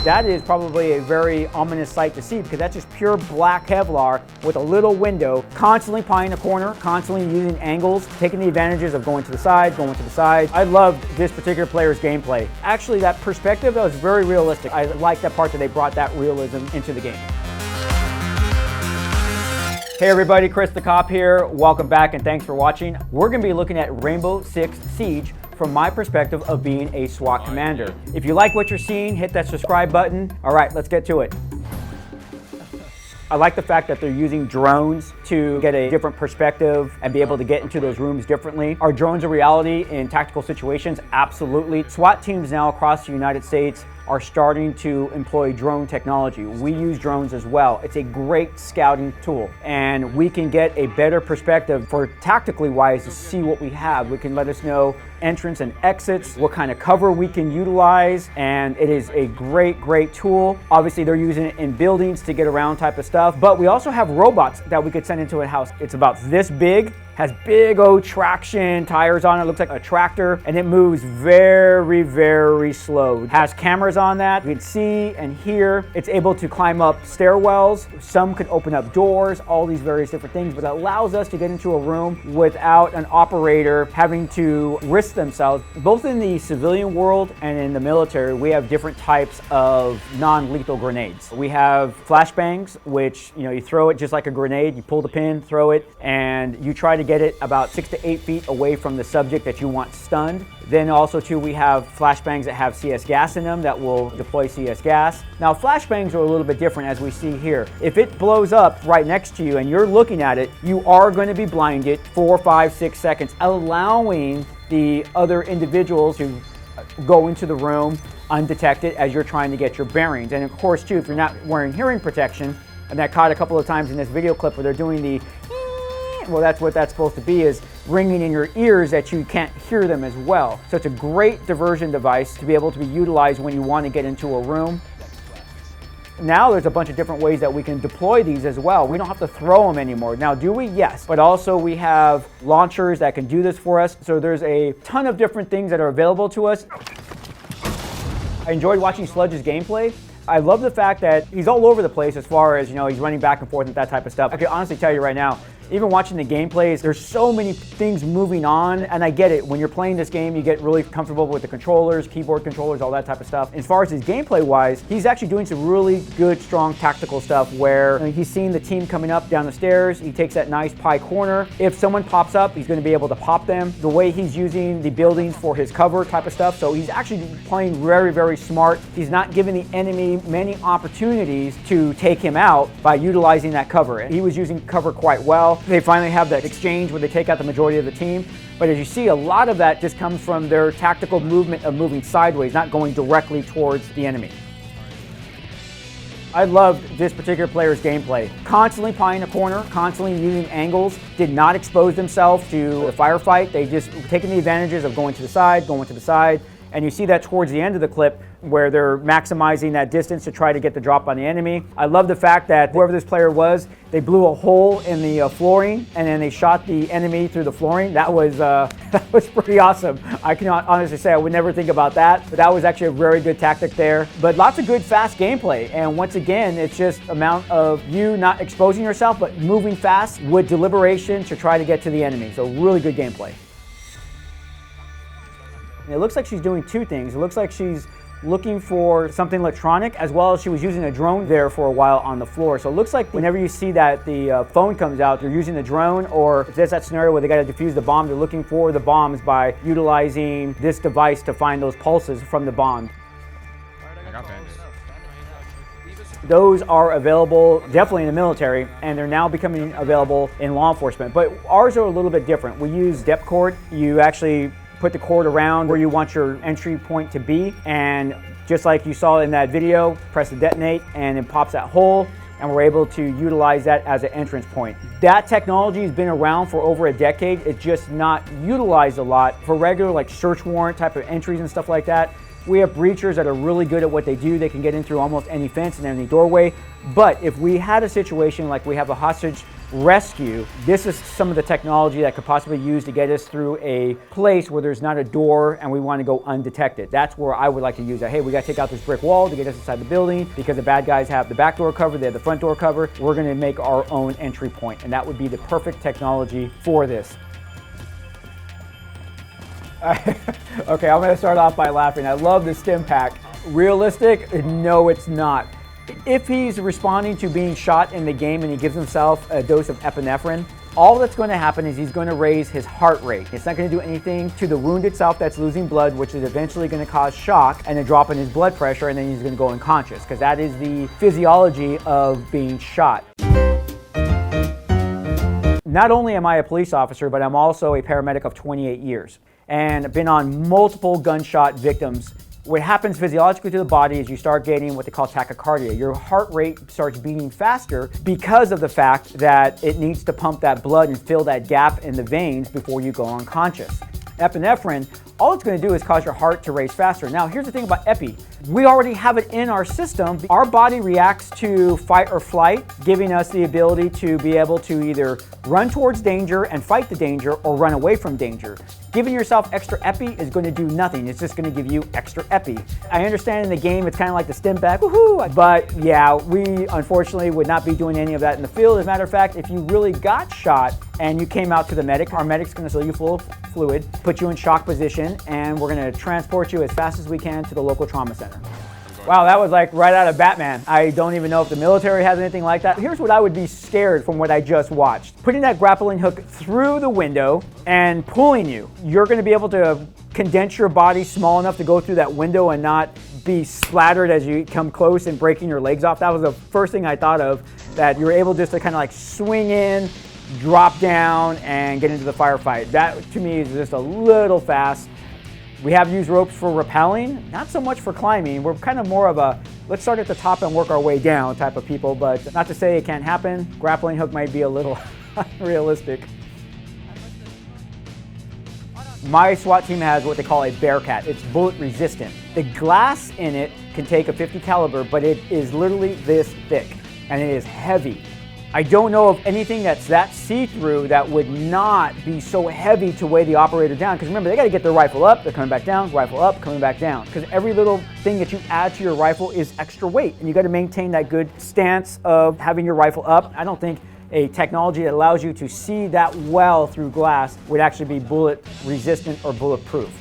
That is probably a very ominous sight to see, because that's just pure black Kevlar with a little window, constantly pieing a corner, constantly using angles, taking the advantages of going to the side, going to the side. I loved this particular player's gameplay. Actually, that perspective, that was very realistic. I like that part that they brought that realism into the game. Hey everybody, Chris the Cop here. Welcome back and thanks for watching. We're going to be looking at Rainbow Six Siege from my perspective of being a SWAT commander. If you like what you're seeing, hit that subscribe button. All right, let's get to it. I like the fact that they're using drones to get a different perspective and be able to get into those rooms differently. Are drones a reality in tactical situations? Absolutely. SWAT teams now across the United States are starting to employ drone technology. We use drones as well. It's a great scouting tool, and we can get a better perspective for tactically wise to see what we have. We can let us know entrance and exits, what kind of cover we can utilize, and it is a great tool. Obviously they're using it in buildings to get around type of stuff, but we also have robots that we could send into a house. It's about this big, has big old traction tires on it, looks like a tractor, and it moves very slow. It has cameras on that. You can see and hear. It's able to climb up stairwells. Some could open up doors, all these various different things, but it allows us to get into a room without an operator having to risk themselves. Both in the civilian world and in the military, we have different types of non-lethal grenades. We have flashbangs, which you throw it just like a grenade. You pull the pin, throw it, and you try to get it about 6 to 8 feet away from the subject that you want stunned. Then also too, we have flashbangs that have CS gas in them that will deploy CS gas. Now flashbangs are a little bit different, as we see here. If it blows up right next to you and you're looking at it, you are going to be blinded 4, 5, 6 seconds, allowing the other individuals to go into the room undetected as you're trying to get your bearings. And of course too, if you're not wearing hearing protection, and that caught a couple of times in this video clip where they're doing the well, that's what that's supposed to be, is ringing in your ears that you can't hear them as well. So it's a great diversion device to be able to be utilized when you want to get into a room. Now there's a bunch of different ways that we can deploy these as well. We don't have to throw them anymore. Now, do we? Yes. But also we have launchers that can do this for us. So there's a ton of different things that are available to us. I enjoyed watching Sledge's gameplay. I love the fact that he's all over the place as far as, he's running back and forth and that type of stuff. I can honestly tell you right now, even watching the gameplays, there's so many things moving on, and I get it. When you're playing this game, you get really comfortable with the controllers, keyboard controllers, all that type of stuff. As far as his gameplay-wise, he's actually doing some really good, strong tactical stuff where he's seeing the team coming up down the stairs. He takes that nice pie corner. If someone pops up, he's going to be able to pop them. The way he's using the buildings for his cover type of stuff, so he's actually playing very smart. He's not giving the enemy many opportunities to take him out by utilizing that cover. He was using cover quite well. They finally have that exchange where they take out the majority of the team. But as you see, a lot of that just comes from their tactical movement of moving sideways, not going directly towards the enemy. I loved this particular player's gameplay. Constantly pieing a corner, constantly using angles, did not expose themselves to a firefight. They just taking the advantages of going to the side, and you see that towards the end of the clip where they're maximizing that distance to try to get the drop on the enemy. I love the fact that whoever this player was, they blew a hole in the flooring and then they shot the enemy through the flooring. That was that was pretty awesome. I cannot honestly say I would never think about that, but that was actually a very good tactic there. But lots of good fast gameplay, and once again, it's just amount of you not exposing yourself, but moving fast with deliberation to try to get to the enemy. So really good gameplay. And it looks like she's doing two things. It looks like she's looking for something electronic, as well as she was using a drone there for a while on the floor. So it looks like whenever you see that the phone comes out, they're using the drone, or if there's that scenario where they got to defuse the bomb, they're looking for the bombs by utilizing this device to find those pulses from the bomb. Those are available definitely in the military, and they're now becoming available in law enforcement. But ours are a little bit different. We use depth cord. You actually put the cord around where you want your entry point to be, and just like you saw in that video, press the detonate and it pops that hole, and we're able to utilize that as an entrance point. That technology has been around for over a decade. It's just not utilized a lot for regular like search warrant type of entries and stuff like that. We have breachers that are really good at what they do. They can get in through almost any fence and any doorway. But if we had a situation like we have a hostage rescue, this is some of the technology that could possibly use to get us through a place where there's not a door and we want to go undetected. That's where I would like to use that. Hey, we got to take out this brick wall to get us inside the building because the bad guys have the back door covered, they have the front door covered. We're going to make our own entry point, and that would be the perfect technology for this. Okay, I'm going to start off by laughing. I love the stimpack. Realistic? No, it's not. If he's responding to being shot in the game and he gives himself a dose of epinephrine, all that's going to happen is he's going to raise his heart rate. It's not going to do anything to the wound itself that's losing blood, which is eventually going to cause shock and a drop in his blood pressure, and then he's going to go unconscious, because that is the physiology of being shot. Not only am I a police officer, but I'm also a paramedic of 28 years and been on multiple gunshot victims. What happens physiologically to the body is you start getting what they call tachycardia. Your heart rate starts beating faster because of the fact that it needs to pump that blood and fill that gap in the veins before you go unconscious. Epinephrine, all it's going to do is cause your heart to race faster. Now, here's the thing about epi. We already have it in our system. Our body reacts to fight or flight, giving us the ability to be able to either run towards danger and fight the danger or run away from danger. Giving yourself extra epi is going to do nothing. It's just going to give you extra epi. I understand in the game it's kind of like the stimpack, woohoo! But yeah, we unfortunately would not be doing any of that in the field. As a matter of fact, if you really got shot and you came out to the medic, our medic's going to fill you full of fluid, put you in shock position, and we're going to transport you as fast as we can to the local trauma center. Wow, that was like right out of Batman. I don't even know if the military has anything like that. Here's what I would be scared from what I just watched. Putting that grappling hook through the window and pulling you. You're going to be able to condense your body small enough to go through that window and not be splattered as you come close and breaking your legs off. That was the first thing I thought of, that you're able just to kind of like swing in, drop down, and get into the firefight. That to me is just a little fast. We have used ropes for rappelling, not so much for climbing. We're kind of more of a, let's start at the top and work our way down type of people, but not to say it can't happen. Grappling hook might be a little unrealistic. My SWAT team has what they call a bearcat. It's bullet resistant. The glass in it can take a .50 caliber, but it is literally this thick, and it is heavy. I don't know of anything that's that see-through that would not be so heavy to weigh the operator down. Because remember, they got to get their rifle up, they're coming back down, rifle up, coming back down. Because every little thing that you add to your rifle is extra weight, and you got to maintain that good stance of having your rifle up. I don't think a technology that allows you to see that well through glass would actually be bullet resistant or bulletproof.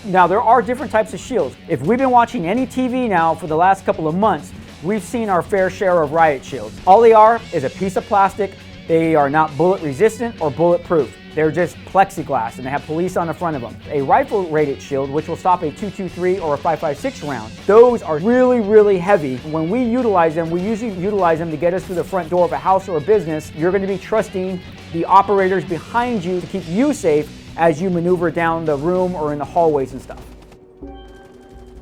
Now, there are different types of shields. If we've been watching any TV now for the last couple of months, we've seen our fair share of riot shields. All they are is a piece of plastic. They are not bullet resistant or bulletproof. They're just plexiglass, and they have police on the front of them. A rifle-rated shield, which will stop a .223 or a .556 round, those are really, really heavy. When we utilize them, we usually utilize them to get us through the front door of a house or a business. You're going to be trusting the operators behind you to keep you safe as you maneuver down the room or in the hallways and stuff.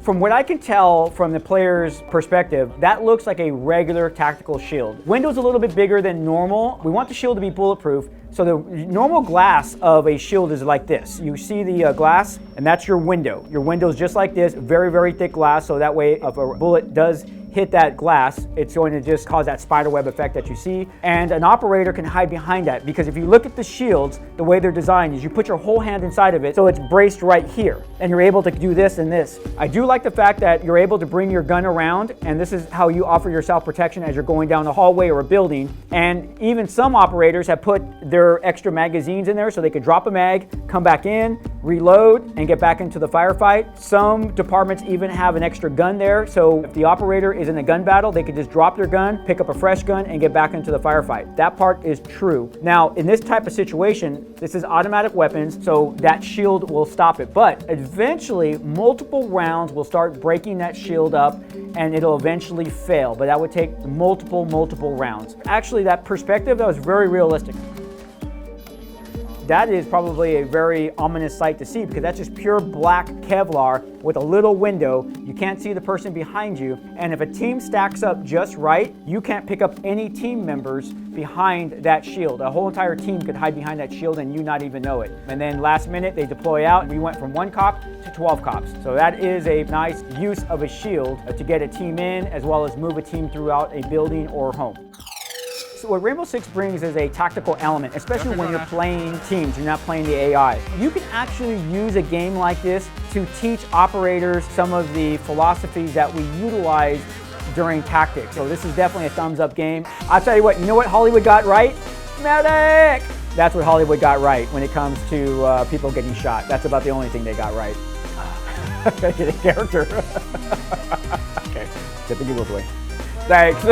From what I can tell from the player's perspective, that looks like a regular tactical shield. Window's a little bit bigger than normal. We want the shield to be bulletproof, so the normal glass of a shield is like this. You see the glass, and that's your window. Your window's just like this, very, very thick glass, so that way if a bullet does hit that glass, it's going to just cause that spiderweb effect that you see. And an operator can hide behind that, because if you look at the shields, the way they're designed is you put your whole hand inside of it, so it's braced right here, and you're able to do this and this. I do like the fact that you're able to bring your gun around, and this is how you offer yourself protection as you're going down a hallway or a building. And even some operators have put their extra magazines in there so they could drop a mag, come back in, reload, and get back into the firefight. Some departments even have an extra gun there, so if the operator is in a gun battle, they could just drop their gun, pick up a fresh gun, and get back into the firefight. That part is true. Now, in this type of situation, this is automatic weapons, so that shield will stop it. But eventually, multiple rounds will start breaking that shield up, and it'll eventually fail. But that would take multiple rounds. Actually, that perspective, that was very realistic. That is probably a very ominous sight to see, because that's just pure black Kevlar with a little window. You can't see the person behind you. And if a team stacks up just right, you can't pick up any team members behind that shield. A whole entire team could hide behind that shield and you not even know it. And then last minute, they deploy out, and we went from 1 cop to 12 cops. So that is a nice use of a shield to get a team in, as well as move a team throughout a building or home. So what Rainbow Six brings is a tactical element, especially when you're playing teams, you're not playing the AI. You can actually use a game like this to teach operators some of the philosophies that we utilize during tactics. So this is definitely a thumbs up game. I'll tell you what, you know what Hollywood got right? Medic! That's what Hollywood got right when it comes to people getting shot. That's about the only thing they got right. Gotta get a character. Okay, get the Google's away. Thanks.